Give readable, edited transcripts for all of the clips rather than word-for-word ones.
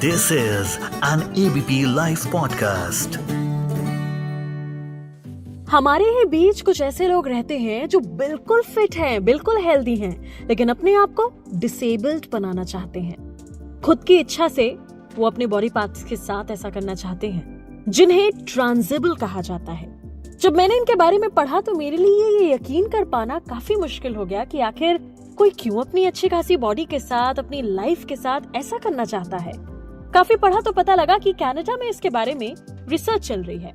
This is an ABP Life podcast. हमारे ही बीच कुछ ऐसे लोग रहते हैं जो बिल्कुल फिट हैं, बिल्कुल हेल्दी हैं, लेकिन अपने आप को डिसेबल्ड बनाना चाहते हैं। खुद की इच्छा से वो अपने बॉडी पार्ट्स के साथ ऐसा करना चाहते हैं, जिन्हें ट्रांसिबल कहा जाता है। जब मैंने इनके बारे में पढ़ा तो मेरे लिए ये यकीन कर पाना काफी मुश्किल हो गया कि आखिर कोई क्यों अपनी अच्छी खासी बॉडी के साथ, अपनी लाइफ के साथ ऐसा करना चाहता है। काफी पढ़ा तो पता लगा कि कनाडा में इसके बारे में रिसर्च चल रही है।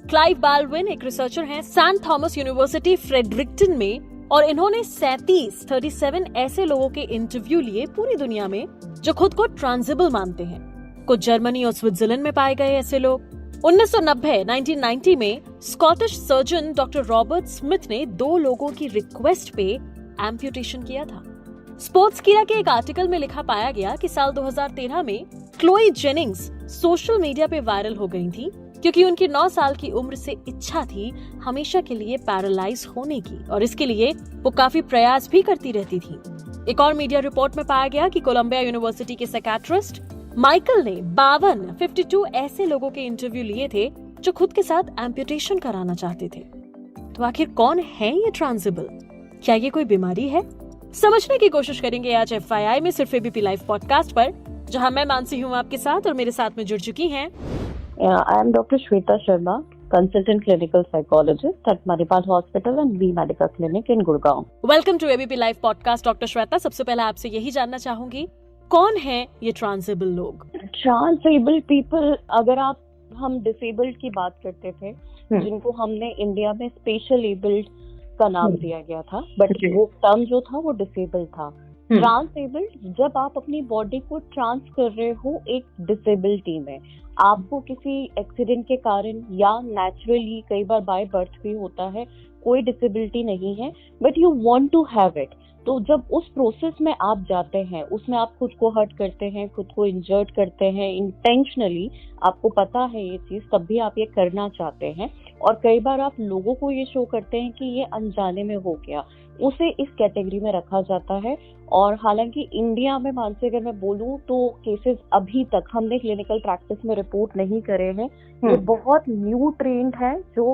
क्लाइव बाल्डविन एक रिसर्चर हैं सेंट थॉमस यूनिवर्सिटी फ्रेडरिक्टन में, और इन्होंने 37 ऐसे लोगों के इंटरव्यू लिए पूरी दुनिया में जो खुद को ट्रांसिबल मानते हैं। कुछ जर्मनी और स्विट्जरलैंड में पाए गए ऐसे लोग। 1990 में Scottish surgeon doctor Robert Smith ने 2 लोगों की रिक्वेस्ट पे एम्पुटेशन किया था। स्पोर्ट्स कीरा के एक आर्टिकल में लिखा पाया गया कि साल 2013 में क्लोई जेनिंग्स सोशल मीडिया पे वायरल हो गई थी क्योंकि उनकी 9 साल की उम्र से इच्छा थी हमेशा के लिए पैरालाइज होने की, और इसके लिए वो काफी प्रयास भी करती रहती थी। एक और मीडिया रिपोर्ट में पाया गया कि कोलंबिया यूनिवर्सिटी के साइकियाट्रिस्ट माइकल ने 52 ऐसे लोगों के इंटरव्यू लिए थे जो खुद के साथ एम्पुटेशन कराना चाहते थे। तो आखिर कौन है ये ट्रांसिबल? क्या ये कोई बीमारी है? समझने की कोशिश करेंगे आज FYI में, सिर्फ ABP लाइफ पॉडकास्ट पर, जहां मैं मानसी हूं आपके साथ और मेरे साथ में जुड़ चुकी हैं I am Dr. Shweta Sharma, consultant clinical psychologist at Manipal Hospital and B Medical Clinic in Gurgaon. Welcome to ABP life podcast doctor Shweta. सबसे पहले आपसे यही जानना चाहूंगी, कौन है ये ट्रांसिबल लोग? ट्रांसेबल पीपल, अगर हम डिसेबल्ड की बात करते थे, जिनको हमने इंडिया में स्पेशल एबल्ड का नाम दिया गया था, बट वो टर्म जो था वो डिसेबल्ड था। ट्रांसेबल्ड, जब आप अपनी बॉडी को ट्रांस कर रहे हो एक डिसेबिलिटी में, आपको किसी एक्सीडेंट के कारण या नेचुरली, कई बार बाय बर्थ भी होता है, कोई डिसेबिलिटी नहीं है but you want to have it, तो जब उस प्रोसेस में आप जाते हैं, उसमें आप खुद को हर्ट करते हैं, खुद को इंजर्ड करते हैं इंटेंशनली, आपको पता है ये चीज, तब भी आप ये करना चाहते हैं, और कई बार आप लोगों को ये शो करते हैं कि ये अनजाने में हो गया, उसे इस कैटेगरी में रखा जाता है। और हालांकि इंडिया में, मानसी अगर मैं बोलूं तो केसेस अभी तक हमने क्लिनिकल प्रैक्टिस में रिपोर्ट नहीं करे हैं। ये बहुत न्यू ट्रेंड है जो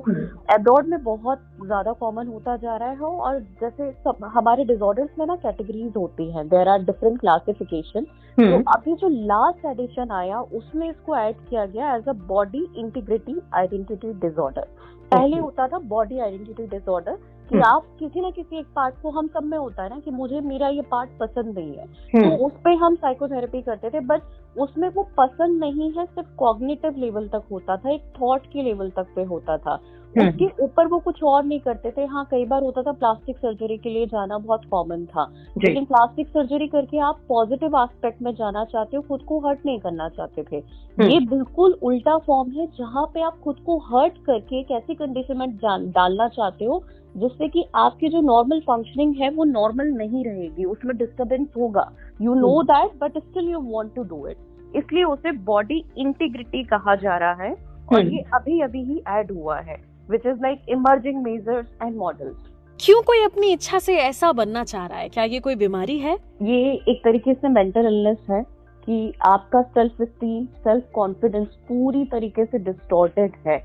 अब्रॉड में बहुत ज्यादा कॉमन होता जा रहा है। और जैसे सब हमारे डिसऑर्डर्स में ना कैटेगरीज होती हैं, देयर आर डिफरेंट क्लासिफिकेशन। तो अभी जो लास्ट एडिशन आया उसमें इसको ऐड किया गया as a body integrity identity disorder. पहले होता था बॉडी आइडेंटिटी डिसऑर्डर कि आप किसी ना किसी एक पार्ट को, हम सब में होता है ना कि मुझे मेरा ये पार्ट पसंद नहीं है, तो उस पे हम साइकोथेरेपी करते थे, बट उसमें वो पसंद नहीं है सिर्फ कॉग्निटिव लेवल तक होता था, एक थॉट के लेवल तक पे होता था, उसके ऊपर वो कुछ और नहीं करते थे। हाँ, कई बार होता था प्लास्टिक सर्जरी के लिए जाना बहुत कॉमन था, लेकिन प्लास्टिक सर्जरी करके आप पॉजिटिव एस्पेक्ट में जाना चाहते हो, खुद को हर्ट नहीं करना चाहते थे। ये बिल्कुल उल्टा फॉर्म है, जहाँ पे आप खुद को हर्ट करके एक ऐसी कंडीशन में डालना चाहते हो जिससे कि आपकी जो नॉर्मल फंक्शनिंग है वो नॉर्मल नहीं रहेगी, उसमें डिस्टर्बेंस होगा, you know that, but still you want to do it, इसलिए उसे बॉडी इंटीग्रिटी कहा जा रहा है। और ये अभी ही ऐड हुआ है, which is like emerging measures and models. क्यों कोई अपनी इच्छा से ऐसा बनना चाह रहा है? क्या ये कोई बीमारी है? ये एक तरीके से मेंटल इलनेस है कि आपका सेल्फ एस्टीम, सेल्फ कॉन्फिडेंस पूरी तरीके से डिस्टॉर्टेड है।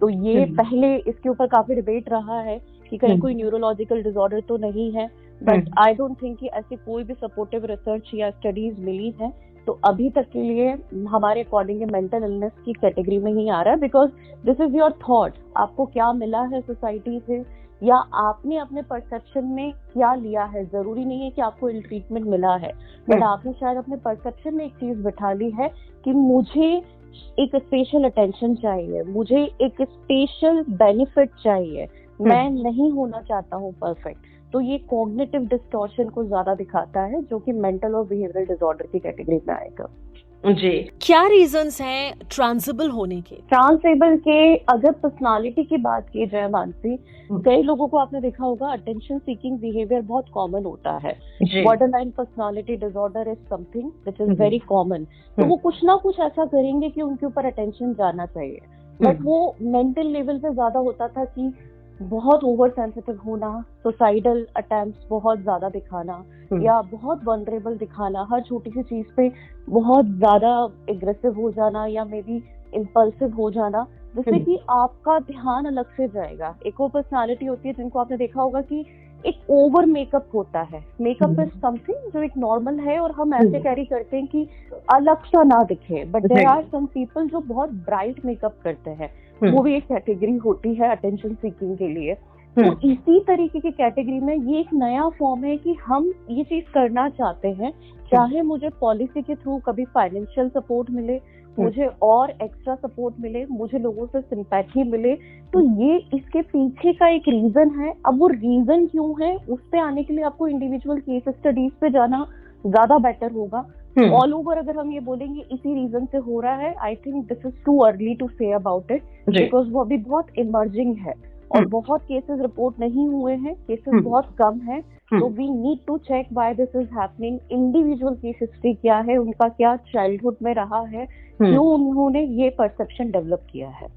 तो ये पहले इसके ऊपर काफी डिबेट रहा है कि कहीं कोई न्यूरोलॉजिकल डिसऑर्डर तो नहीं है, बट आई डोंट थिंक कि ऐसी कोई भी सपोर्टिव रिसर्च या स्टडीज मिली है। तो अभी तक के लिए हमारे अकॉर्डिंग मेंटल इलनेस की कैटेगरी में ही आ रहा है, because this is your thought, आपको क्या मिला है सोसाइटी से या आपने अपने परसेप्शन में क्या लिया है। जरूरी नहीं है कि आपको इल ट्रीटमेंट मिला है, बट आपने शायद अपने परसेप्शन में एक चीज बिठा ली है कि मुझे एक स्पेशल अटेंशन चाहिए, मुझे एक स्पेशल बेनिफिट चाहिए, मैं नहीं होना चाहता हूँ परफेक्ट। तो ये कॉग्निटिव डिस्टॉर्शन को ज्यादा दिखाता है, जो कि मेंटल और बिहेवियरल डिसऑर्डर की कैटेगरी में आएगा। जी, क्या रीजंस हैं ट्रांसेबल होने के? ट्रांसेबल के अगर पर्सनालिटी की बात की जाए मानसी, कई लोगों को आपने देखा होगा अटेंशन सीकिंग बिहेवियर बहुत कॉमन होता है। Borderline personality disorder is something which is very common. तो वो कुछ ना कुछ ऐसा करेंगे कि उनके ऊपर अटेंशन जाना चाहिए, बट वो मेंटल लेवल पे ज्यादा होता था कि बहुत ओवर सेंसिटिव होना, सुसाइडल अटेम्प्ट्स बहुत ज्यादा दिखाना या बहुत वल्नरेबल दिखाना, हर छोटी सी चीज पे बहुत ज्यादा एग्रेसिव हो जाना या मे बी इम्पल्सिव हो जाना, जिससे कि आपका ध्यान अलग से जाएगा। एक और पर्सनालिटी होती है जिनको आपने देखा होगा कि एक ओवर मेकअप होता है। मेकअप इज समथिंग जो एक नॉर्मल है और हम ऐसे कैरी करते हैं कि अलग सा ना दिखे, but there are some people जो बहुत ब्राइट मेकअप करते हैं, वो भी एक कैटेगरी होती है अटेंशन सीकिंग के लिए। तो इसी तरीके की कैटेगरी में ये एक नया फॉर्म है कि हम ये चीज करना चाहते हैं, चाहे मुझे पॉलिसी के थ्रू कभी फाइनेंशियल सपोर्ट मिले, मुझे और एक्स्ट्रा सपोर्ट मिले, मुझे लोगों से सिंपैथी मिले, तो ये इसके पीछे का एक रीजन है। अब वो रीजन क्यों है, उस पे आने के लिए आपको इंडिविजुअल केस स्टडीज पे जाना ज्यादा बेटर होगा। ऑल ओवर अगर हम ये बोलेंगे इसी रीजन से हो रहा है, I think this is too early to say about it, because वो अभी बहुत इमर्जिंग है और बहुत केसेस रिपोर्ट नहीं हुए हैं, केसेस बहुत कम है। तो we need to check why this is happening, individual case history क्या है, उनका क्या चाइल्डहुड में रहा है, क्यों उन्होंने ये परसेप्शन डेवलप किया है।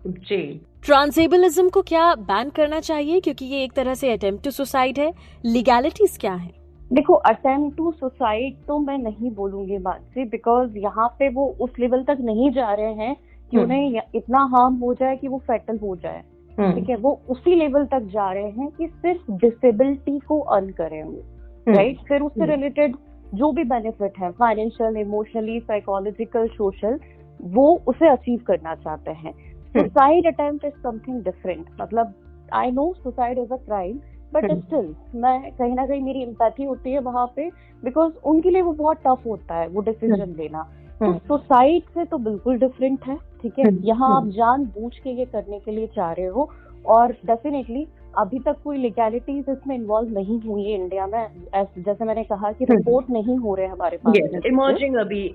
जी, ट्रांसेबलिज्म को क्या बैन करना चाहिए, क्योंकि ये एक तरह से अटेम्प्ट टू सुसाइड है? लीगैलिटीज क्या है? देखो, अटेम्प्ट टू सुसाइड तो मैं नहीं बोलूंगी मानसी, बिकॉज यहाँ पे वो उस लेवल तक नहीं जा रहे हैं कि उन्हें इतना हार्म हो जाए कि वो फेटल हो जाए, ठीक है। वो उसी लेवल तक जा रहे हैं कि सिर्फ डिसेबिलिटी को अर्न करें वो, राइट। फिर उससे रिलेटेड जो भी बेनिफिट है, फाइनेंशियल, इमोशनली, साइकोलॉजिकल, सोशल, वो उसे अचीव करना चाहते हैं। Suicide attempt is something different. मतलब I know suicide is a crime, but still मैं कहीं ना कहीं मेरी एम्पैथी होती है वहां पे, बिकॉज उनके लिए वो बहुत टफ होता है वो डिसीजन लेना। तो सुसाइड से तो बिल्कुल डिफरेंट है, ठीक है। यहाँ आप जानबूझ के ये करने के लिए चाह रहे हो, और डेफिनेटली अभी तक कोई लीगैलिटीज इसमें इन्वॉल्व नहीं हुई है इंडिया में। जैसे मैंने कहा कि रिपोर्ट नहीं हो रहे हमारे पास, इमर्जिंग अभी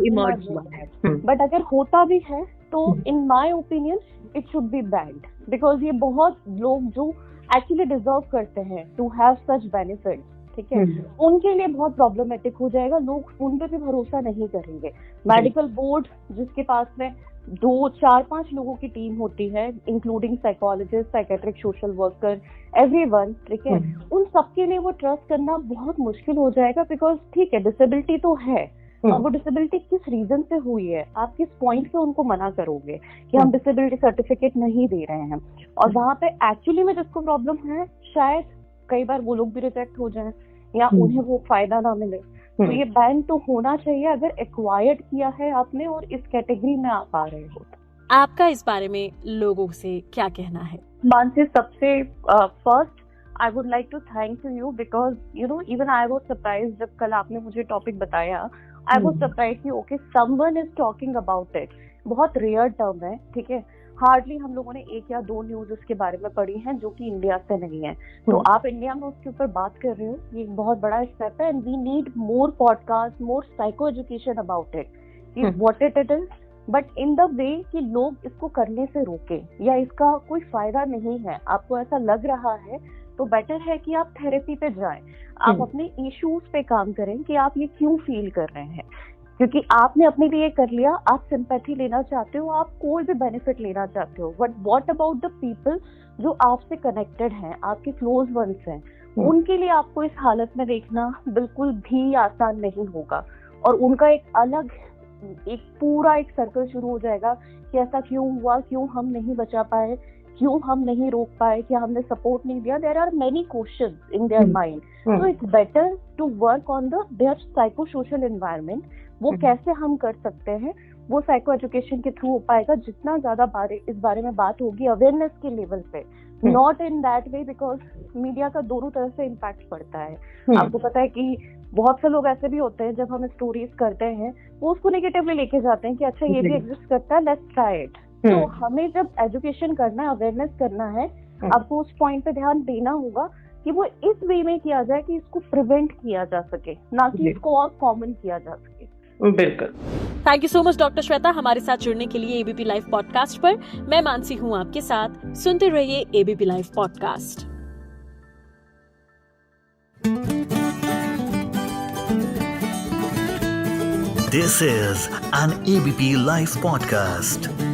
इमर्ज हुआ है। बट अगर होता भी है तो in my opinion it should be band, because ये बहुत लोग जो एक्चुअली डिजर्व करते हैं टू हैव सच बेनिफिट, ठीक है, उनके लिए बहुत प्रॉब्लमेटिक हो जाएगा। लोग उन पे भी भरोसा नहीं करेंगे। मेडिकल बोर्ड जिसके पास में 2, 4, 5 लोगों की टीम होती है, including psychologist, psychiatric, social worker, everyone, ठीक है, उन सबके लिए वो ट्रस्ट करना बहुत मुश्किल हो जाएगा। बिकॉज ठीक है, डिसेबिलिटी तो है, और वो डिसेबिलिटी किस रीजन से हुई है, आप किस पॉइंट पे उनको मना करोगे कि हम डिसेबिलिटी सर्टिफिकेट नहीं दे रहे हैं। और वहां पे एक्चुअली में जिसको प्रॉब्लम है, शायद कई बार वो लोग भी रिजेक्ट हो जाएं या उन्हें वो फायदा ना मिले। तो ये बैन तो होना चाहिए अगर एक्वायर्ड किया है आपने और इस कैटेगरी में आप आ रहे हो। आपका इस बारे में लोगों से क्या कहना है? मानसी, सबसे first I would like to thank you because you know even I was surprised जब कल आपने मुझे टॉपिक बताया, I was surprised कि okay someone is talking about it। बहुत रेयर टर्म है, ठीक है। हार्डली हम लोगों ने 1 या 2 न्यूज उसके बारे में पढ़ी हैं जो कि इंडिया से नहीं है। तो आप इंडिया में उसके ऊपर बात कर रहे हो, ये एक बहुत बड़ा स्टेप है। And we need more podcast, more psycho education about it, what it is, but in the way कि लोग इसको करने से रोके या इसका कोई फायदा नहीं है, आपको ऐसा लग रहा है तो बेटर है कि आप थेरेपी पे जाएं, आप अपने इश्यूज पे काम करें कि आप ये क्यों फील कर रहे हैं, क्योंकि आपने अपने लिए कर लिया, आप सिंपैथी लेना चाहते हो, आप कोई भी बेनिफिट लेना चाहते हो, but what about the people जो आपसे कनेक्टेड हैं, आपके क्लोज वंस हैं, उनके लिए आपको इस हालत में देखना बिल्कुल भी आसान नहीं होगा। और उनका एक पूरा एक सर्कल शुरू हो जाएगा कि ऐसा क्यों हुआ, क्यों हम नहीं बचा पाए, क्यों हम नहीं रोक पाए, क्या हमने सपोर्ट नहीं दिया। There are many questions in their mind, so it's better to work on their psycho social environment. वो कैसे हम कर सकते हैं, वो साइको एजुकेशन के थ्रू हो पाएगा। जितना ज्यादा इस बारे में बात होगी अवेयरनेस के लेवल पे, not in that way, because media का दोनों तरफ से इम्पैक्ट पड़ता है। आपको पता है कि बहुत से लोग ऐसे भी होते हैं जब हम स्टोरीज करते हैं वो उसको नेगेटिवली लेके जाते हैं कि अच्छा ये भी एग्जिस्ट करता है, लेट्स ट्राई इट। तो हमें जब एजुकेशन करना है, अवेयरनेस करना है, आपको उस पॉइंट पे ध्यान देना होगा कि वो इस वे में किया जाए कि इसको प्रिवेंट किया जा सके, ना कि इसको और कॉमन किया जा सके। बिल्कुल। Thank you so much doctor Shweta हमारे साथ जुड़ने के लिए एबीपी लाइव पॉडकास्ट पर। मैं मानसी हूँ आपके साथ, सुनते रहिए ABP live podcast. This is an ABP Live podcast.